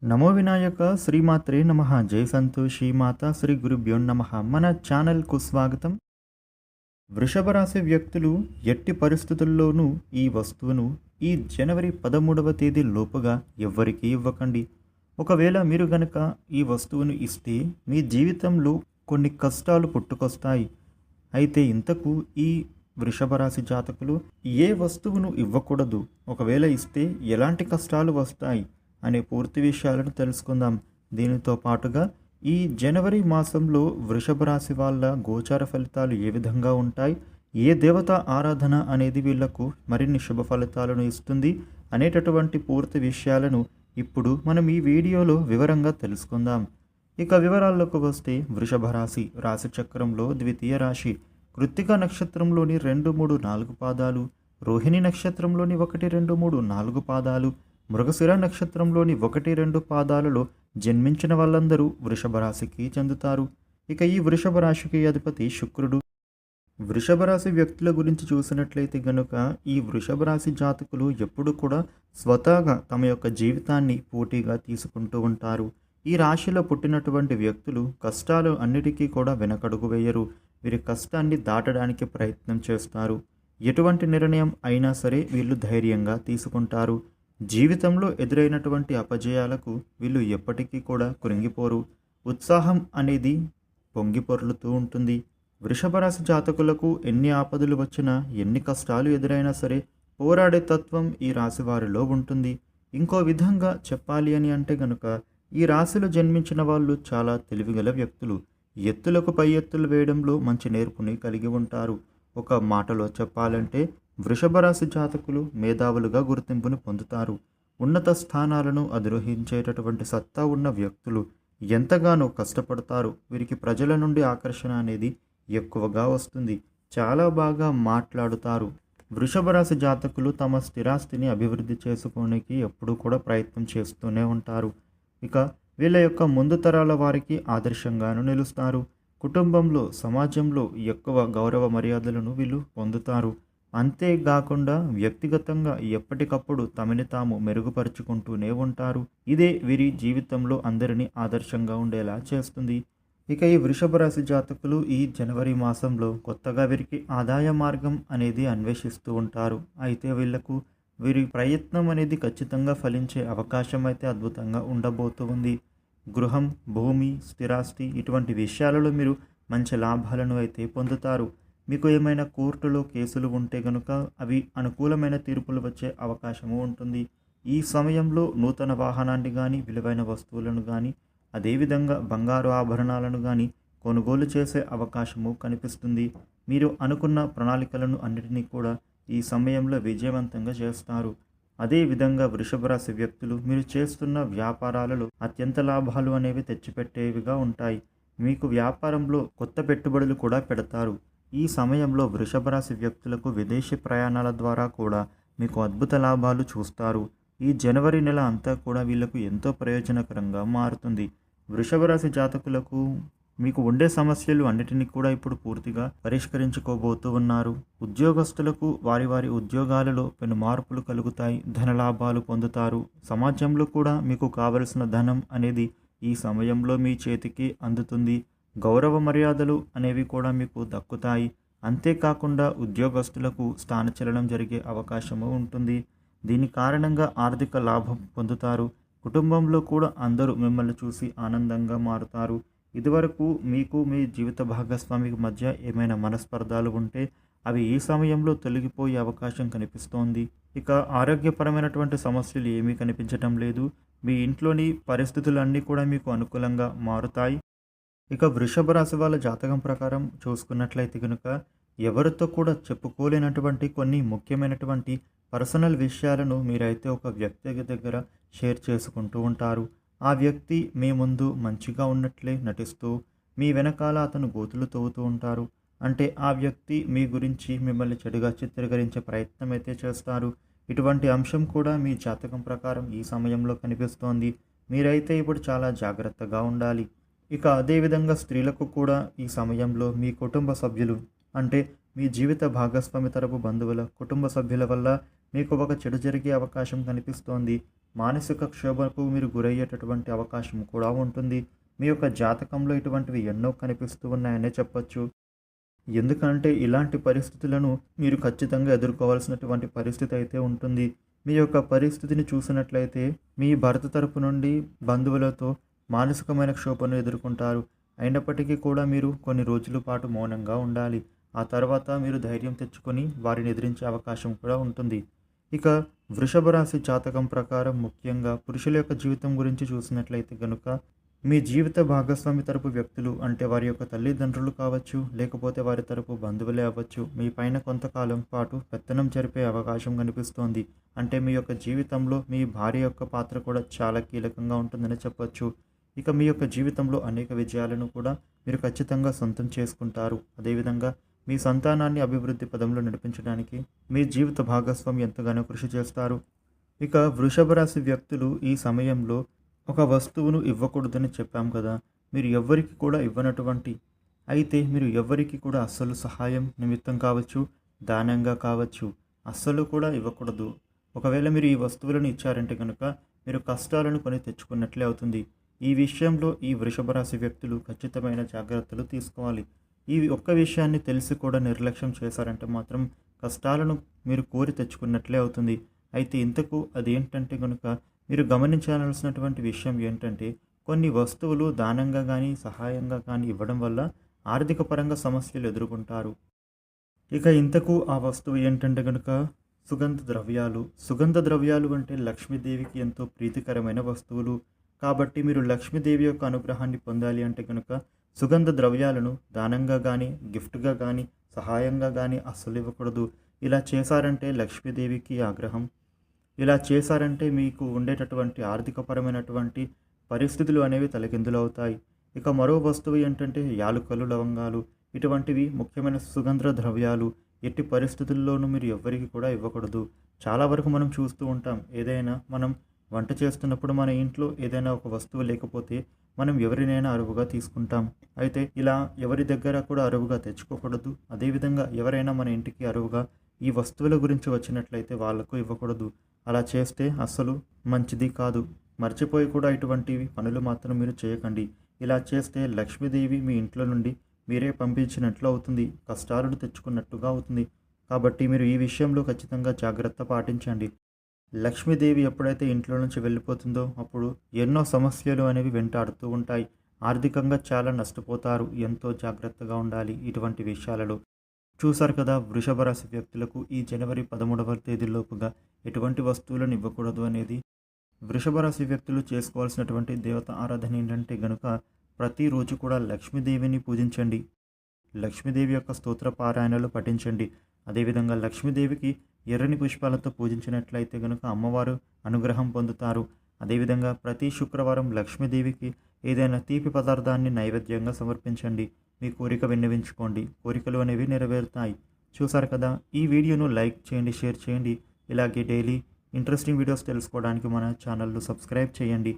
నమో వినాయక శ్రీమాత్రే నమః. జై సంతోషి మాత శ్రీ గురుభ్యో నమః. మన ఛానల్కు స్వాగతం. వృషభ రాశి వ్యక్తులు ఎట్టి పరిస్థితుల్లోనూ ఈ వస్తువును ఈ జనవరి 13వ తేదీ లోపుగా ఎవ్వరికీ ఇవ్వకండి. ఒకవేళ మీరు గనక ఈ వస్తువును ఇస్తే మీ జీవితంలో కొన్ని కష్టాలు పుట్టుకొస్తాయి. అయితే ఇంతకు ఈ వృషభ రాశి జాతకులు ఏ వస్తువును ఇవ్వకూడదు, ఒకవేళ ఇస్తే ఎలాంటి కష్టాలు వస్తాయి అనే పూర్తి విషయాలను తెలుసుకుందాం. దీనితో పాటుగా ఈ జనవరి మాసంలో వృషభ రాశి వాళ్ళ గోచార ఫలితాలు ఏ విధంగా ఉంటాయి, ఏ దేవత ఆరాధన అనేది వీళ్లకు మరిన్ని శుభ ఫలితాలను ఇస్తుంది అనేటటువంటి పూర్తి విషయాలను ఇప్పుడు మనం ఈ వీడియోలో వివరంగా తెలుసుకుందాం. ఇక వివరాల్లోకి వస్తే వృషభ రాశి రాశి చక్రంలో ద్వితీయ రాశి. కృత్తిక నక్షత్రంలోని 2, 3, 4 పాదాలు, రోహిణి నక్షత్రంలోని 1, 2, 3, 4 పాదాలు, మృగశిర నక్షత్రంలోని 1, 2 పాదాలలో జన్మించిన వాళ్ళందరూ వృషభ రాశికి చెందుతారు. ఇక ఈ వృషభ రాశికి అధిపతి శుక్రుడు. వృషభ రాశి వ్యక్తుల గురించి చూసినట్లయితే గనుక ఈ వృషభ రాశి జాతకులు ఎప్పుడు కూడా స్వతహాగా తమ యొక్క జీవితాన్ని పోటీగా తీసుకుంటూ ఉంటారు. ఈ రాశిలో పుట్టినటువంటి వ్యక్తులు కష్టాలు అన్నిటికీ కూడా వెనకడుగు వేయరు. వీరి కష్టాన్ని దాటడానికి ప్రయత్నం చేస్తారు. ఎటువంటి నిర్ణయం అయినా సరే వీళ్ళు ధైర్యంగా తీసుకుంటారు. జీవితంలో ఎదురైనటువంటి అపజయాలకు వీళ్ళు ఎప్పటికీ కూడా కృంగిపోరు. ఉత్సాహం అనేది పొంగి పొర్లుతూ ఉంటుంది. వృషభ రాశి జాతకులకు ఎన్ని ఆపదలు వచ్చినా, ఎన్ని కష్టాలు ఎదురైనా సరే పోరాడే తత్వం ఈ రాశి వారిలో ఉంటుంది. ఇంకో విధంగా చెప్పాలి అని అంటే గనుక ఈ రాశిలో జన్మించిన వాళ్ళు చాలా తెలివిగల వ్యక్తులు. ఎత్తులకు పై ఎత్తులు వేయడంలో మంచి నేర్పుని కలిగి ఉంటారు. ఒక మాటలో చెప్పాలంటే వృషభ రాశి జాతకులు మేధావులుగా గుర్తింపుని పొందుతారు. ఉన్నత స్థానాలను అధిరోహించేటటువంటి సత్తా ఉన్న వ్యక్తులు. ఎంతగానో కష్టపడతారు. వీరికి ప్రజల నుండి ఆకర్షణ అనేది ఎక్కువగా వస్తుంది. చాలా బాగా మాట్లాడుతారు. వృషభ రాశి జాతకులు తమ స్థిరాస్తిని అభివృద్ధి చేసుకోవడానికి ఎప్పుడూ కూడా ప్రయత్నం చేస్తూనే ఉంటారు. ఇక వీళ్ళ యొక్క ముందు తరాల వారికి ఆదర్శంగాను నిలుస్తారు. కుటుంబంలో, సమాజంలో ఎక్కువ గౌరవ మర్యాదలను వీళ్ళు పొందుతారు. అంతేకాకుండా వ్యక్తిగతంగా ఎప్పటికప్పుడు తమని తాము మెరుగుపరుచుకుంటూనే ఉంటారు. ఇదే వీరి జీవితంలో అందరినీ ఆదర్శంగా ఉండేలా చేస్తుంది. ఇక ఈ వృషభ రాశి జాతకులు ఈ జనవరి మాసంలో కొత్తగా వీరికి ఆదాయ మార్గం అనేది అన్వేషిస్తూ ఉంటారు. అయితే వీరి ప్రయత్నం అనేది ఖచ్చితంగా ఫలించే అవకాశం అయితే అద్భుతంగా ఉండబోతూ ఉంది. గృహం, భూమి, స్థిరాస్తి ఇటువంటి విషయాలలో మీరు మంచి లాభాలను అయితే పొందుతారు. మీకు ఏమైనా కోర్టులో కేసులు ఉంటే కనుక అవి అనుకూలమైన తీర్పులు వచ్చే అవకాశము ఉంటుంది. ఈ సమయంలో నూతన వాహనాన్ని కానీ, విలువైన వస్తువులను కానీ, అదేవిధంగా బంగారు ఆభరణాలను కానీ కొనుగోలు చేసే అవకాశము కనిపిస్తుంది. మీరు అనుకున్న ప్రణాళికలను అన్నిటినీ కూడా ఈ సమయంలో విజయవంతంగా చేస్తారు. అదేవిధంగా వృషభ రాశి వ్యక్తులు మీరు చేస్తున్న వ్యాపారాలలో అత్యంత లాభాలు అనేవి తెచ్చిపెట్టేవిగా ఉంటాయి. మీకు వ్యాపారంలో కొత్త పెట్టుబడులు కూడా పెడతారు. ఈ సమయంలో వృషభ రాశి వ్యక్తులకు విదేశీ ప్రయాణాల ద్వారా కూడా మీకు అద్భుత లాభాలు చూస్తారు. ఈ జనవరి నెల అంతా కూడా వీళ్లకు ఎంతో ప్రయోజనకరంగా మారుతుంది. వృషభ రాశి జాతకులకు మీకు ఉండే సమస్యలు అన్నిటినీ కూడా ఇప్పుడు పూర్తిగా పరిష్కరించుకోబోతూ ఉన్నారు. ఉద్యోగస్తులకు వారి వారి ఉద్యోగాలలో పెను మార్పులు కలుగుతాయి. ధనలాభాలు పొందుతారు. సమాజంలో కూడా మీకు కావలసిన ధనం అనేది ఈ సమయంలో మీ చేతికి అందుతుంది. గౌరవ మర్యాదలు అనేవి కూడా మీకు దక్కుతాయి. అంతేకాకుండా ఉద్యోగస్తులకు స్థానచలనం జరిగే అవకాశము ఉంటుంది. దీని కారణంగా ఆర్థిక లాభం పొందుతారు. కుటుంబంలో కూడా అందరూ మిమ్మల్ని చూసి ఆనందంగా మారుతారు. ఇదివరకు మీకు మీ జీవిత భాగస్వామికి మధ్య ఏమైనా మనస్పర్ధాలు ఉంటే అవి ఈ సమయంలో తొలగిపోయే అవకాశం కనిపిస్తోంది. ఇక ఆరోగ్యపరమైనటువంటి సమస్యలు ఏమీ కనిపించటం లేదు. మీ ఇంట్లోని పరిస్థితులన్నీ కూడా మీకు అనుకూలంగా మారుతాయి. ఇక వృషభ రాశి వాళ్ళ జాతకం ప్రకారం చూసుకున్నట్లయితే కనుక ఎవరితో కూడా చెప్పుకోలేనటువంటి కొన్ని ముఖ్యమైనటువంటి పర్సనల్ విషయాలను మీరైతే ఒక వ్యక్తి దగ్గర షేర్ చేసుకుంటూ ఉంటారు. ఆ వ్యక్తి మీ ముందు మంచిగా ఉన్నట్లే నటిస్తూ మీ వెనకాల అతను గోతులు తవ్వుతూ ఉంటారు. అంటే ఆ వ్యక్తి మీ గురించి మిమ్మల్ని చెడుగా చిత్రీకరించే ప్రయత్నం అయితే చేస్తారు. ఇటువంటి అంశం కూడా మీ జాతకం ప్రకారం ఈ సమయంలో కనిపిస్తోంది. మీరైతే ఇప్పుడు చాలా జాగ్రత్తగా ఉండాలి. ఇక అదేవిధంగా స్త్రీలకు కూడా ఈ సమయంలో మీ కుటుంబ సభ్యులు అంటే మీ జీవిత భాగస్వామి తరపు బంధువుల కుటుంబ సభ్యుల వల్ల మీకు ఒక చెడు జరిగే అవకాశం కనిపిస్తోంది. మానసిక క్షోభకు మీరు గురయ్యేటటువంటి అవకాశం కూడా ఉంటుంది. మీ యొక్క జాతకంలో ఇటువంటివి ఎన్నో కనిపిస్తూ ఉన్నాయనే చెప్పొచ్చు. ఎందుకంటే ఇలాంటి పరిస్థితులను మీరు ఖచ్చితంగా ఎదుర్కోవాల్సినటువంటి పరిస్థితి అయితే ఉంటుంది. మీ యొక్క పరిస్థితిని చూసినట్లయితే మీ భర్త తరపు నుండి బంధువులతో మానసికమైన క్షోభను ఎదుర్కొంటారు. అయినప్పటికీ కూడా మీరు కొన్ని రోజుల పాటు మౌనంగా ఉండాలి. ఆ తర్వాత మీరు ధైర్యం తెచ్చుకొని వారిని ఎదిరించే అవకాశం కూడా ఉంటుంది. ఇక వృషభ రాశి జాతకం ప్రకారం ముఖ్యంగా పురుషుల యొక్క జీవితం గురించి చూసినట్లయితే గనుక మీ జీవిత భాగస్వామి తరపు వ్యక్తులు అంటే వారి యొక్క తల్లిదండ్రులు కావచ్చు, లేకపోతే వారి తరపు బంధువులే అవ్వచ్చు, మీ పైన కొంతకాలం పాటు పెత్తనం జరిపే అవకాశం కనిపిస్తోంది. అంటే మీ యొక్క జీవితంలో మీ భార్య యొక్క పాత్ర కూడా చాలా కీలకంగా ఉంటుందని చెప్పొచ్చు. ఇక మీ యొక్క జీవితంలో అనేక విజయాలను కూడా మీరు ఖచ్చితంగా సొంతం చేసుకుంటారు. అదేవిధంగా మీ సంతానాన్ని అభివృద్ధి పదంలో నడిపించడానికి మీ జీవిత భాగస్వామి ఎంతగానో కృషి చేస్తారు. ఇక వృషభ రాశి వ్యక్తులు ఈ సమయంలో ఒక వస్తువును ఇవ్వకూడదని చెప్పాం కదా. మీరు ఎవ్వరికి కూడా ఇవ్వనటువంటి అయితే మీరు ఎవ్వరికి కూడా అస్సలు సహాయం నిమిత్తం కావచ్చు, దానంగా కావచ్చు, అస్సలు కూడా ఇవ్వకూడదు. ఒకవేళ మీరు ఈ వస్తువులను ఇచ్చారంటే కనుక మీరు కష్టాలను కొని తెచ్చుకున్నట్లే అవుతుంది. ఈ విషయంలో ఈ వృషభ రాశి వ్యక్తులు ఖచ్చితమైన జాగ్రత్తలు తీసుకోవాలి. ఈ ఒక్క విషయాన్ని తెలిసి కూడా నిర్లక్ష్యం చేశారంటే మాత్రం కష్టాలను మీరు కోరి తెచ్చుకున్నట్లే అవుతుంది. అయితే ఇంతకు అదేంటంటే కనుక మీరు గమనించాల్సినటువంటి విషయం ఏంటంటే కొన్ని వస్తువులు దానంగా కానీ సహాయంగా కానీ ఇవ్వడం వల్ల ఆర్థిక పరంగా సమస్యలు ఎదుర్కొంటారు. ఇక ఇంతకు ఆ వస్తువు ఏంటంటే కనుక సుగంధ ద్రవ్యాలు. సుగంధ ద్రవ్యాలు అంటే లక్ష్మీదేవికి ఎంతో ప్రీతికరమైన వస్తువులు. కాబట్టి మీరు లక్ష్మీదేవి యొక్క అనుగ్రహాన్ని పొందాలి అంటే కనుక సుగంధ ద్రవ్యాలను దానంగా కానీ గిఫ్ట్గా కానీ సహాయంగా కానీ అస్సలు ఇవ్వకూడదు. ఇలా చేశారంటే లక్ష్మీదేవికి ఆగ్రహం. ఇలా చేశారంటే మీకు ఉండేటటువంటి ఆర్థికపరమైనటువంటి పరిస్థితులు అనేవి తలకిందులవుతాయి. ఇక మరో వస్తువు ఏంటంటే యాలుకలు, లవంగాలు. ఇటువంటివి ముఖ్యమైన సుగంధ ద్రవ్యాలు ఎట్టి పరిస్థితుల్లోనూ మీరు ఎవ్వరికి కూడా ఇవ్వకూడదు. చాలా వరకు మనం చూస్తూ ఉంటాం, ఏదైనా మనం వంట చేస్తున్నప్పుడు మన ఇంట్లో ఏదైనా ఒక వస్తువు లేకపోతే మనం ఎవరినైనా అరువుగా తీసుకుంటాం. అయితే ఇలా ఎవరి దగ్గర కూడా అరువుగా తెచ్చుకోకూడదు. అదేవిధంగా ఎవరైనా మన ఇంటికి అరువుగా ఈ వస్తువుల గురించి వచ్చినట్లయితే వాళ్లకు ఇవ్వకూడదు. అలా చేస్తే అస్సలు మంచిది కాదు. మర్చిపోయి కూడా ఇటువంటి పనులు మాత్రం మీరు చేయకండి. ఇలా చేస్తే లక్ష్మీదేవి మీ ఇంట్లో నుండి మీరే పంపించినట్లు అవుతుంది, కష్టాలను తెచ్చుకున్నట్టుగా అవుతుంది. కాబట్టి మీరు ఈ విషయంలో ఖచ్చితంగా జాగ్రత్త పాటించండి. లక్ష్మీదేవి ఎప్పుడైతే ఇంట్లో నుంచి వెళ్ళిపోతుందో అప్పుడు ఎన్నో సమస్యలు అనేవి వెంటాడుతూ ఉంటాయి. ఆర్థికంగా చాలా నష్టపోతారు. ఎంతో జాగ్రత్తగా ఉండాలి ఇటువంటి విషయాలలో. చూసారు కదా, వృషభ రాశి వ్యక్తులకు ఈ జనవరి 13వ తేదీలోపుగా ఎటువంటి వస్తువులను ఇవ్వకూడదు అనేది. వృషభ రాశి వ్యక్తులు చేసుకోవాల్సినటువంటి దేవత ఆరాధన ఏంటంటే గనుక ప్రతిరోజు కూడా లక్ష్మీదేవిని పూజించండి. లక్ష్మీదేవి యొక్క స్తోత్ర పారాయణలు పఠించండి. అదేవిధంగా లక్ష్మీదేవికి ఎర్రని పుష్పాలతో పూజించినట్లయితే గనుక అమ్మవారు అనుగ్రహం పొందుతారు. అదేవిధంగా ప్రతి శుక్రవారం లక్ష్మీదేవికి ఏదైనా తీపి పదార్థాన్ని నైవేద్యంగా సమర్పించండి. మీ కోరిక విన్నవించుకోండి, కోరికలు అనేవి నెరవేరుతాయి. చూసారు కదా, ఈ వీడియోను లైక్ చేయండి, షేర్ చేయండి. ఇలాగే డైలీ ఇంట్రెస్టింగ్ వీడియోస్ తెలుసుకోవడానికి మన ఛానల్ను సబ్స్క్రైబ్ చేయండి.